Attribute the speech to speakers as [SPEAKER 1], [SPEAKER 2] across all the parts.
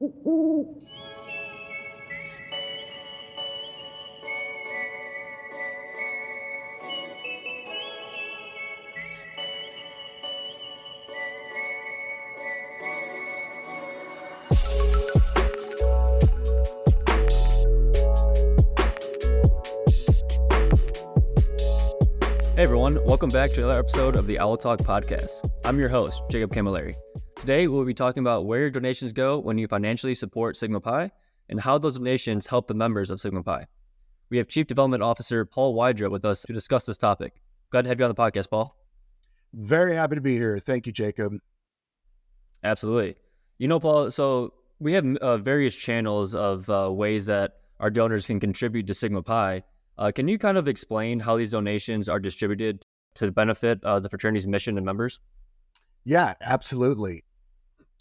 [SPEAKER 1] Hey everyone, welcome back to another episode of the Owl Talk podcast. I'm your host, Jacob Camilleri. Today we'll be talking about where your donations go when you financially support Sigma Pi and how those donations help the members of Sigma Pi. We have Chief Development Officer Paul Wydra with us to discuss this topic. Glad to have you on the podcast, Paul.
[SPEAKER 2] Very happy to be here. Thank you, Jacob.
[SPEAKER 1] Absolutely. Paul, so we have various channels of ways that our donors can contribute to Sigma Pi. Can you kind of explain how these donations are distributed to benefit the fraternity's mission and members?
[SPEAKER 2] Yeah, absolutely.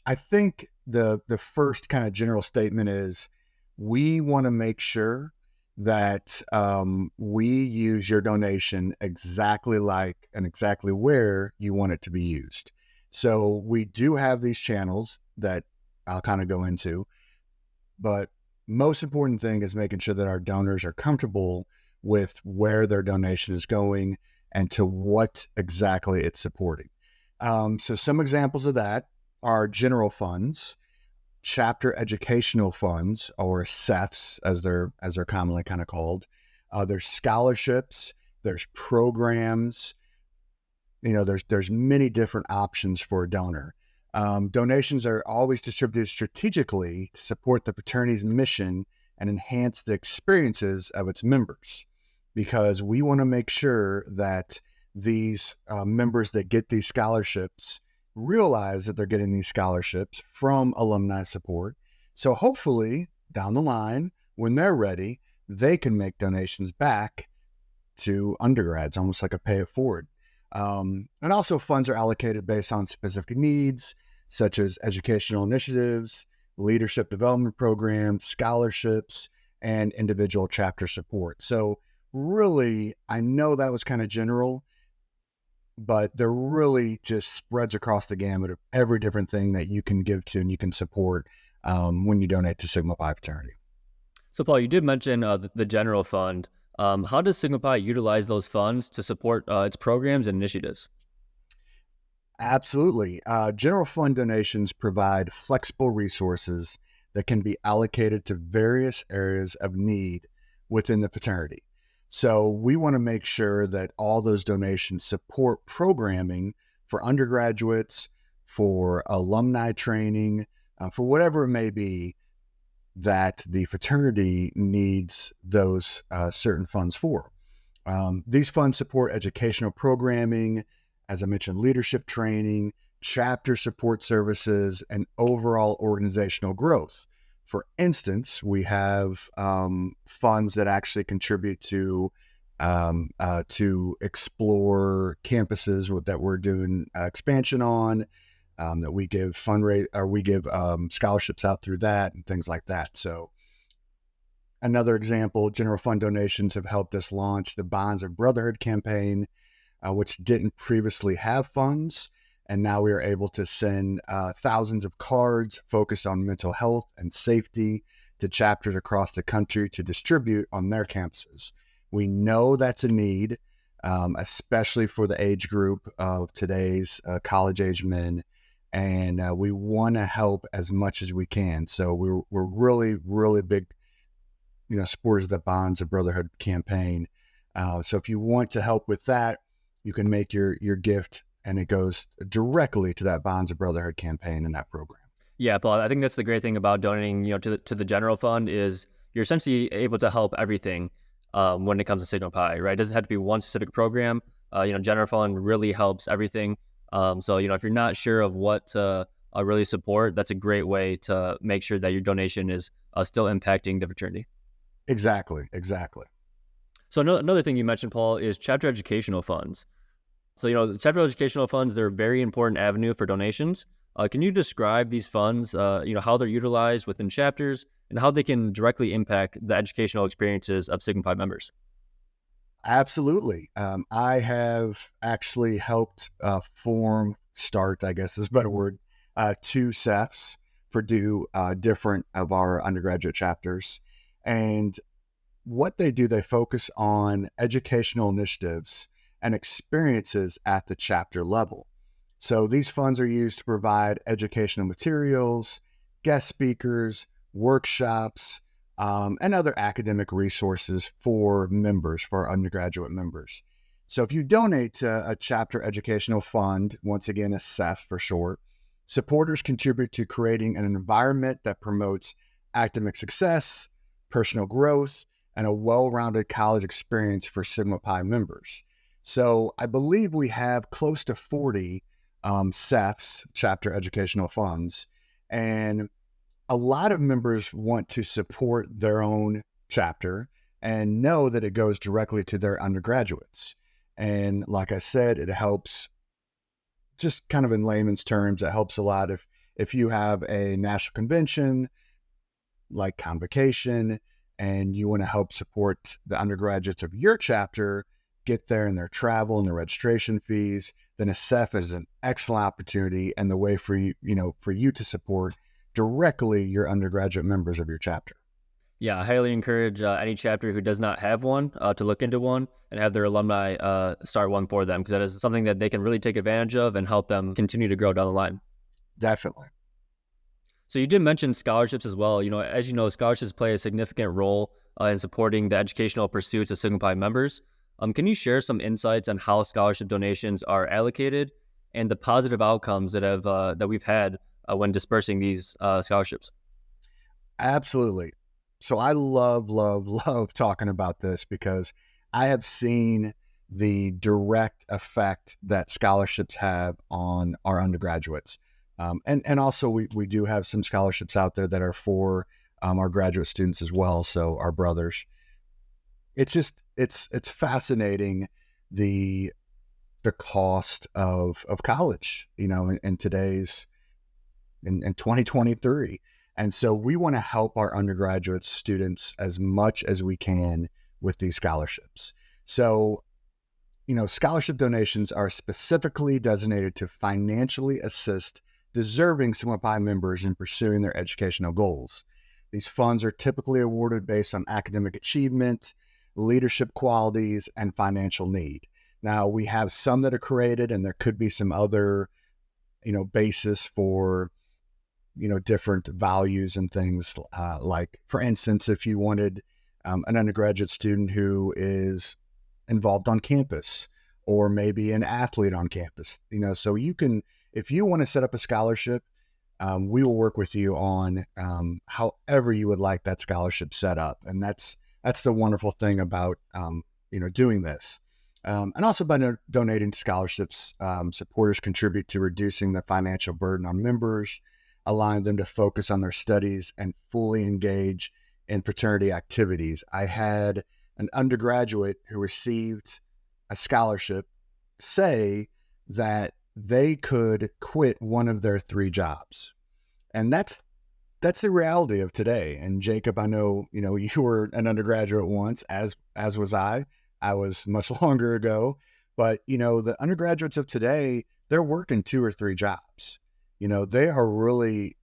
[SPEAKER 2] I think the first kind of general statement is we want to make sure that we use your donation exactly like and exactly where you want it to be used. So we do have these channels that I'll kind of go into, but most important thing is making sure that our donors are comfortable with where their donation is going and to what exactly it's supporting. So some examples of that are general funds, chapter educational funds, or CEFs as they're commonly kind of called. There's scholarships, there's programs. There's many different options for a donor. Donations are always distributed strategically to support the fraternity's mission and enhance the experiences of its members, because we want to make sure that these members that get these scholarships realize that they're getting these scholarships from alumni support. So hopefully down the line, when they're ready, they can make donations back to undergrads, almost like a pay it forward. And also funds are allocated based on specific needs, such as educational initiatives, leadership development programs, scholarships, and individual chapter support. So really, I know that was kind of general, but there really just spreads across the gamut of every different thing that you can give to and you can support when you donate to Sigma Pi Fraternity.
[SPEAKER 1] So Paul, you did mention the general fund. How does Sigma Pi utilize those funds to support its programs and initiatives?
[SPEAKER 2] Absolutely. General fund donations provide flexible resources that can be allocated to various areas of need within the fraternity. So we want to make sure that all those donations support programming for undergraduates, for alumni training, for whatever it may be that the fraternity needs those certain funds for. These funds support educational programming, as I mentioned, leadership training, chapter support services, and overall organizational growth. For instance, we have funds that actually contribute to explore campuses that we're doing expansion on, that we give scholarships out through that and things like that. So another example, general fund donations have helped us launch the Bonds of Brotherhood campaign, which didn't previously have funds. And now we are able to send thousands of cards focused on mental health and safety to chapters across the country to distribute on their campuses. We know that's a need, especially for the age group of today's college-age men. And we want to help as much as we can. So we're really, really big supporters of the Bonds of Brotherhood campaign. So if you want to help with that, you can make your gift, and it goes directly to that Bonds of Brotherhood campaign and that program.
[SPEAKER 1] Yeah, Paul, I think that's the great thing about donating, to the general fund is you're essentially able to help everything when it comes to Sigma Pi, right? It doesn't have to be one specific program. General fund really helps everything. So if you're not sure of what to really support, that's a great way to make sure that your donation is still impacting the fraternity.
[SPEAKER 2] Exactly.
[SPEAKER 1] So another thing you mentioned, Paul, is chapter educational funds. So, chapter educational funds, they're a very important avenue for donations. Can you describe these funds, how they're utilized within chapters and how they can directly impact the educational experiences of Sigma Pi members?
[SPEAKER 2] Absolutely. I have actually helped start, I guess is a better word, two CEFs for different of our undergraduate chapters. And what they do, they focus on educational initiatives and experiences at the chapter level. So these funds are used to provide educational materials, guest speakers, workshops, and other academic resources for members, for our undergraduate members. So if you donate to a chapter educational fund, once again, a SEF for short, supporters contribute to creating an environment that promotes academic success, personal growth, and a well-rounded college experience for Sigma Pi members. So I believe we have close to 40 SEFs, chapter educational funds, and a lot of members want to support their own chapter and know that it goes directly to their undergraduates. And like I said, it helps, just kind of in layman's terms, it helps a lot if you have a national convention like Convocation and you want to help support the undergraduates of your chapter get there and their travel and their registration fees, then a SEF is an excellent opportunity and the way for you, for you to support directly your undergraduate members of your chapter.
[SPEAKER 1] Yeah, I highly encourage any chapter who does not have one to look into one and have their alumni start one for them, because that is something that they can really take advantage of and help them continue to grow down the line.
[SPEAKER 2] Definitely.
[SPEAKER 1] So you did mention scholarships as well. As you know, scholarships play a significant role in supporting the educational pursuits of Sigma Pi members. Can you share some insights on how scholarship donations are allocated and the positive outcomes that we've had when dispersing these scholarships?
[SPEAKER 2] Absolutely. So I love, love, love talking about this because I have seen the direct effect that scholarships have on our undergraduates. And also we do have some scholarships out there that are for our graduate students as well. So our brothers. It's fascinating the the cost of college, in today's in 2023. And so we want to help our undergraduate students as much as we can with these scholarships. So, scholarship donations are specifically designated to financially assist deserving Sigma Pi members in pursuing their educational goals. These funds are typically awarded based on academic achievement, leadership qualities, and financial need. Now, we have some that are created, and there could be some other, basis for different values and things. Like, for instance, if you wanted an undergraduate student who is involved on campus or maybe an athlete on campus, so you can, if you want to set up a scholarship, we will work with you on however you would like that scholarship set up. And that's the wonderful thing about, doing this. And also by donating to scholarships, supporters contribute to reducing the financial burden on members, allowing them to focus on their studies and fully engage in fraternity activities. I had an undergraduate who received a scholarship say that they could quit one of their 3 jobs. And that's the reality of today. And Jacob, I know, you were an undergraduate once, as was I. I was much longer ago, but the undergraduates of today, they're working 2 or 3 jobs. They are really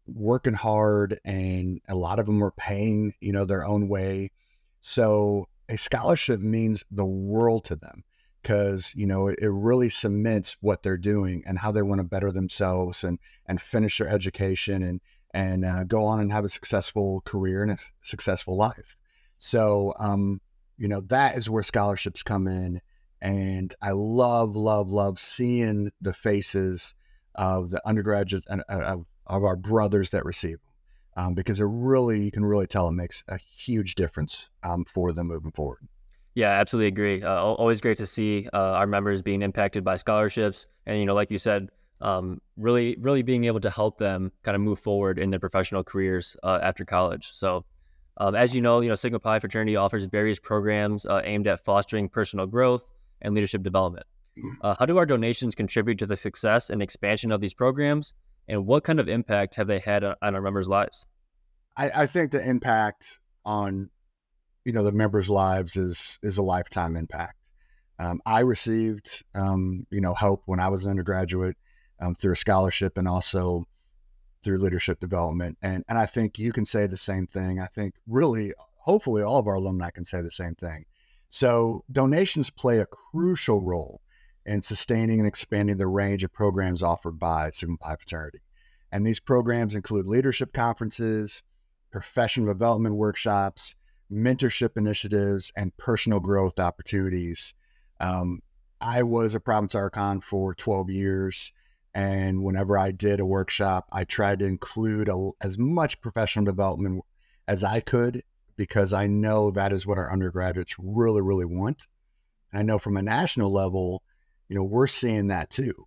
[SPEAKER 2] working hard, and a lot of them are paying, their own way. So a scholarship means the world to them because, it really cements what they're doing and how they want to better themselves and finish their education and go on and have a successful career and a successful life. So, that is where scholarships come in. And I love, love, love seeing the faces of the undergraduates and of our brothers that receive them, because you can really tell it makes a huge difference for them moving forward.
[SPEAKER 1] Yeah, absolutely agree. Always great to see our members being impacted by scholarships, and like you said, really, really being able to help them kind of move forward in their professional careers after college. So, as Sigma Pi Fraternity offers various programs aimed at fostering personal growth and leadership development. How do our donations contribute to the success and expansion of these programs, and what kind of impact have they had on our members' lives?
[SPEAKER 2] I think the impact on the members' lives is a lifetime impact. I received help when I was an undergraduate through a scholarship and also through leadership development. And I think you can say the same thing. I think really, hopefully all of our alumni can say the same thing. So donations play a crucial role in sustaining and expanding the range of programs offered by Sigma Pi Fraternity. And these programs include leadership conferences, professional development workshops, mentorship initiatives, and personal growth opportunities. I was a province archon for 12 years. And whenever I did a workshop, I tried to include as much professional development as I could, because I know that is what our undergraduates really, really want. And I know from a national level, we're seeing that too.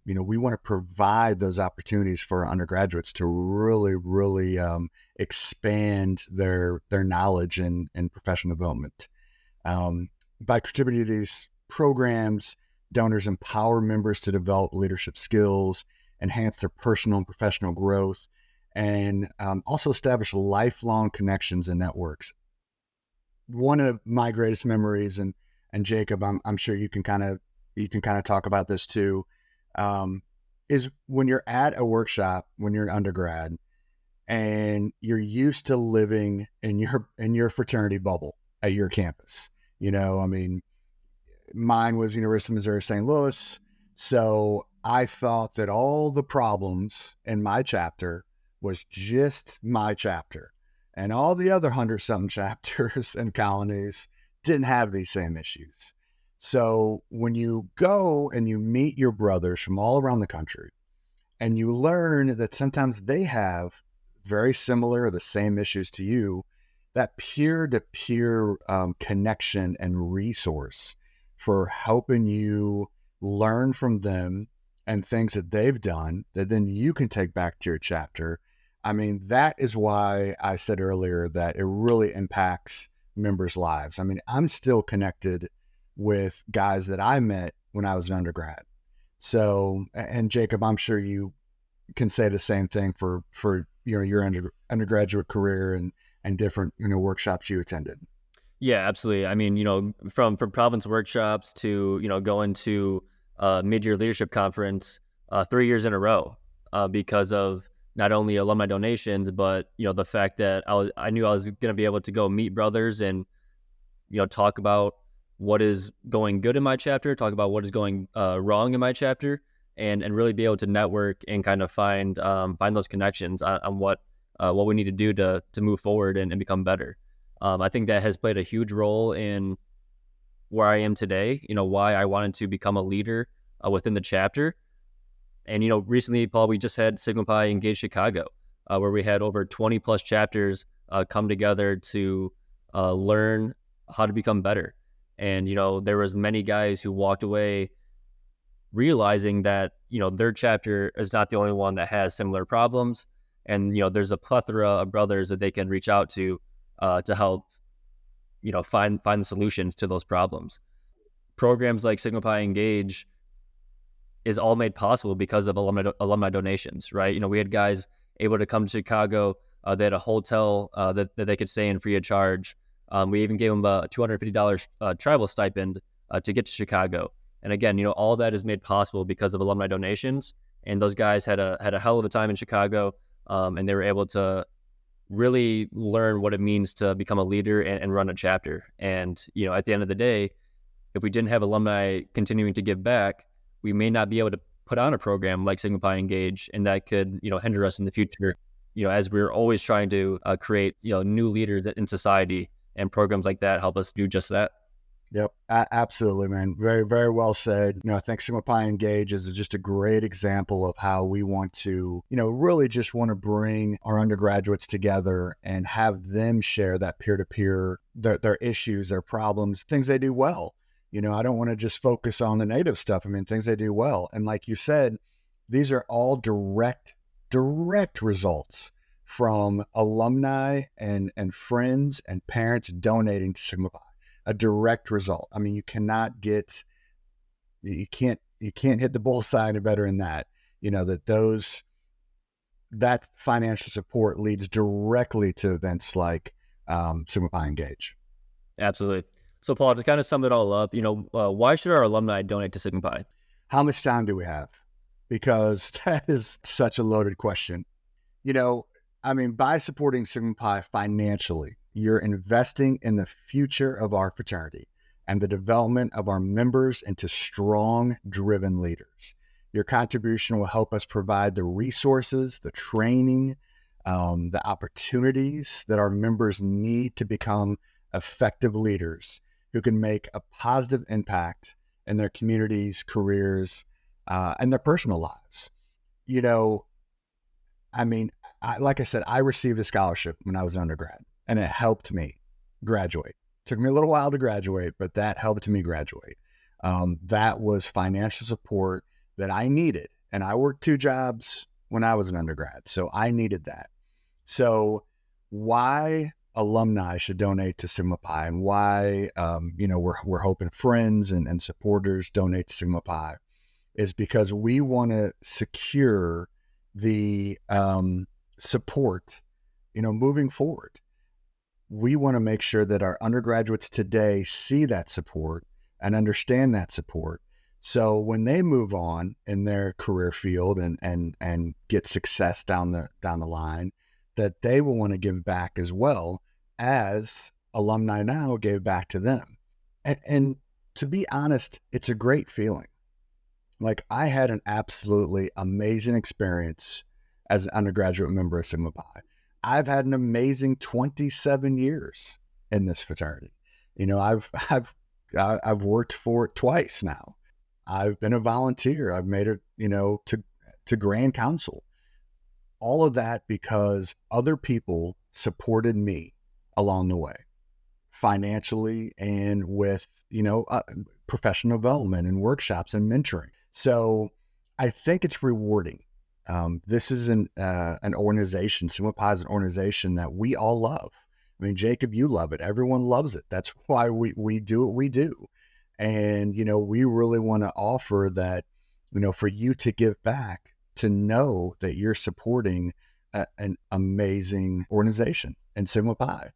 [SPEAKER 2] We want to provide those opportunities for our undergraduates to really, really expand their knowledge and professional development. By contributing to these programs, donors empower members to develop leadership skills, enhance their personal and professional growth, and also establish lifelong connections and networks. One of my greatest memories, and Jacob, I'm sure you can kind of talk about this too, is when you're at a workshop when you're an undergrad and you're used to living in your fraternity bubble at your campus. Mine was University of Missouri St. Louis, so I thought that all the problems in my chapter was just my chapter, and all the other 100-something chapters and colonies didn't have these same issues. So when you go and you meet your brothers from all around the country, and you learn that sometimes they have very similar or the same issues to you, that peer-to-peer connection and resource for helping you learn from them and things that they've done that then you can take back to your chapter. I mean, that is why I said earlier that it really impacts members' lives. I mean, I'm still connected with guys that I met when I was an undergrad. So, and Jacob, I'm sure you can say the same thing for your undergraduate career and different workshops you attended.
[SPEAKER 1] Yeah, absolutely. I mean, from province workshops to going to mid-year leadership conference 3 years in a row because of not only alumni donations, but the fact that I knew I was going to be able to go meet brothers and talk about what is going good in my chapter, talk about what is going wrong in my chapter, and really be able to network and kind of find those connections on what we need to do to move forward and become better. I think that has played a huge role in where I am today, why I wanted to become a leader within the chapter. And, recently, Paul, we just had Sigma Pi Engage Chicago, where we had over 20 plus chapters come together to learn how to become better. And, there was many guys who walked away realizing that, their chapter is not the only one that has similar problems. And, there's a plethora of brothers that they can reach out to help, find the solutions to those problems. Programs like Sigma Pi Engage is all made possible because of alumni donations, right? We had guys able to come to Chicago. They had a hotel that they could stay in free of charge. We even gave them a $250 travel stipend to get to Chicago. And again, all that is made possible because of alumni donations. And those guys had a hell of a time in Chicago, and they were able to really learn what it means to become a leader and run a chapter. And, at the end of the day, if we didn't have alumni continuing to give back, we may not be able to put on a program like Sigma Pi Engage, and that could, hinder us in the future, as we're always trying to create, new leaders in society, and programs like that help us do just that.
[SPEAKER 2] Yep, absolutely, man. Very, very well said. I think Sigma Pi Engage is just a great example of how we want to, really just want to bring our undergraduates together and have them share that peer-to-peer, their issues, their problems, things they do well. I don't want to just focus on the native stuff. I mean, things they do well. And like you said, these are all direct results from alumni and friends and parents donating to Sigma Pi. A direct result. I mean, you can't hit the bullseye any better than that. That financial support leads directly to events like Sigma Pi Engage.
[SPEAKER 1] Absolutely. So, Paul, to kind of sum it all up, why should our alumni donate to Sigma Pi?
[SPEAKER 2] How much time do we have? Because that is such a loaded question. You know, I mean, by supporting Sigma Pi financially, you're investing in the future of our fraternity and the development of our members into strong, driven leaders. Your contribution will help us provide the resources, the training, the opportunities that our members need to become effective leaders who can make a positive impact in their communities, careers, and their personal lives. You know, I mean, like I said, I received a scholarship when I was an undergrad, and it helped me graduate. Took me a little while to graduate, but that helped me graduate. That was financial support that I needed, and I worked 2 jobs when I was an undergrad, so I needed that. So, why alumni should donate to Sigma Pi, and why we're hoping friends and supporters donate to Sigma Pi is because we want to secure the support, moving forward. We want to make sure that our undergraduates today see that support and understand that support. So when they move on in their career field and get success down the line, that they will want to give back as well as alumni now gave back to them. And to be honest, it's a great feeling. Like, I had an absolutely amazing experience as an undergraduate member of Sigma Pi. I've had an amazing 27 years in this fraternity. I've worked for it twice now. I've been a volunteer. I've made it, to Grand Council. All of that because other people supported me along the way, financially and with, professional development and workshops and mentoring. So I think it's rewarding. This is an organization, Sigma Pi is an organization that we all love. I mean, Jacob, you love it. Everyone loves it. That's why we do what we do. And, we really want to offer that, for you to give back, to know that you're supporting an amazing organization in Sigma Pi.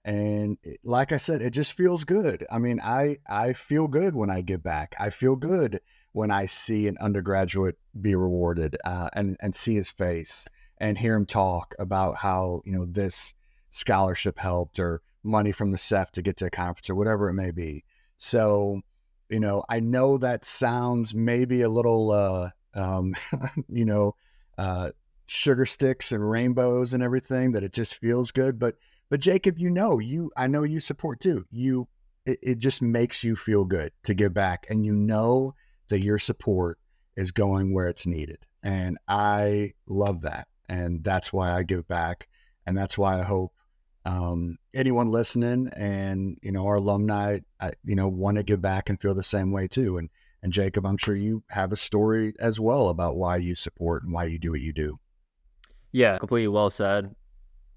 [SPEAKER 2] And like I said, it just feels good. I mean, I feel good when I give back. I feel good when I see an undergraduate be rewarded and see his face and hear him talk about how, this scholarship helped, or money from the CEF to get to a conference, or whatever it may be. So, I know that sounds maybe a little, you know, sugar sticks and rainbows and everything, that it just feels good. But Jacob, I know you support too. It just makes you feel good to give back, and that your support is going where it's needed. And I love that. And that's why I give back. And that's why I hope anyone listening and, our alumni, want to give back and feel the same way too. And Jacob, I'm sure you have a story as well about why you support and why you do what you do.
[SPEAKER 1] Yeah, completely well said.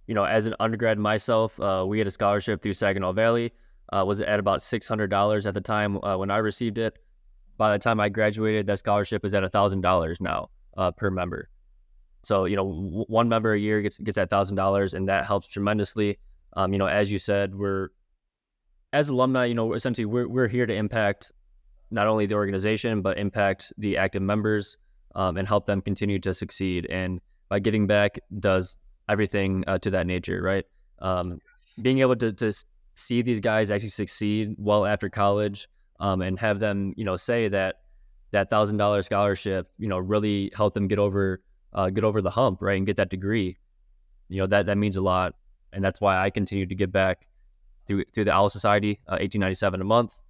[SPEAKER 1] As an undergrad myself, we had a scholarship through Saginaw Valley. Was at about $600 at the time when I received it. By the time I graduated, that scholarship is at $1,000 now per member. So one member a year gets that $1,000, and that helps tremendously. As you said, we're as alumni, essentially we're here to impact not only the organization but impact the active members and help them continue to succeed. And by giving back does everything to that nature, right? Being able to see these guys actually succeed well after college, and have them, say that $1,000 scholarship, really helped them get over the hump, right, and get that degree. That means a lot, and that's why I continue to give back through the Owl Society, $18.97 a month.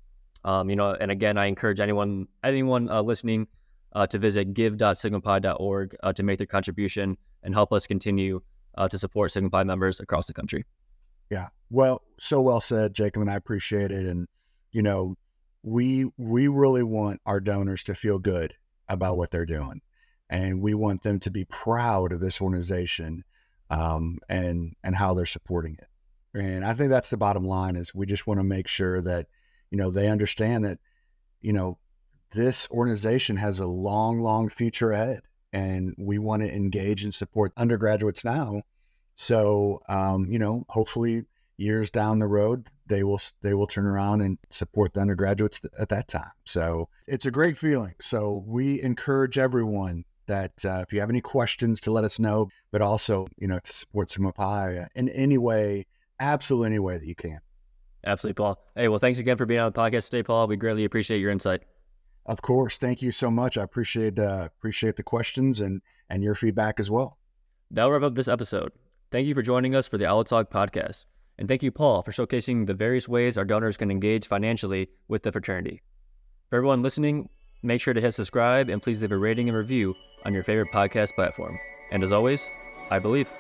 [SPEAKER 1] And again, I encourage anyone listening to visit give.sigmapi.org to make their contribution and help us continue to support Sigma Pi members across the country.
[SPEAKER 2] Yeah. Well, so well said, Jacob, and I appreciate it. And, we really want our donors to feel good about what they're doing. And we want them to be proud of this organization, and how they're supporting it. And I think that's the bottom line, is we just want to make sure that, they understand that, this organization has a long, long future ahead, and we want to engage and support undergraduates now. So, hopefully years down the road, they will turn around and support the undergraduates at that time. So it's a great feeling. So we encourage everyone that if you have any questions, to let us know, but also, to support Sigma Pi in any way, absolutely any way that you can.
[SPEAKER 1] Absolutely, Paul. Hey, well, thanks again for being on the podcast today, Paul. We greatly appreciate your insight.
[SPEAKER 2] Of course. Thank you so much. I appreciate the questions and your feedback as well.
[SPEAKER 1] That'll wrap up this episode. Thank you for joining us for the Owl Talk podcast. And thank you, Paul, for showcasing the various ways our donors can engage financially with the fraternity. For everyone listening, make sure to hit subscribe and please leave a rating and review on your favorite podcast platform. And as always, I believe.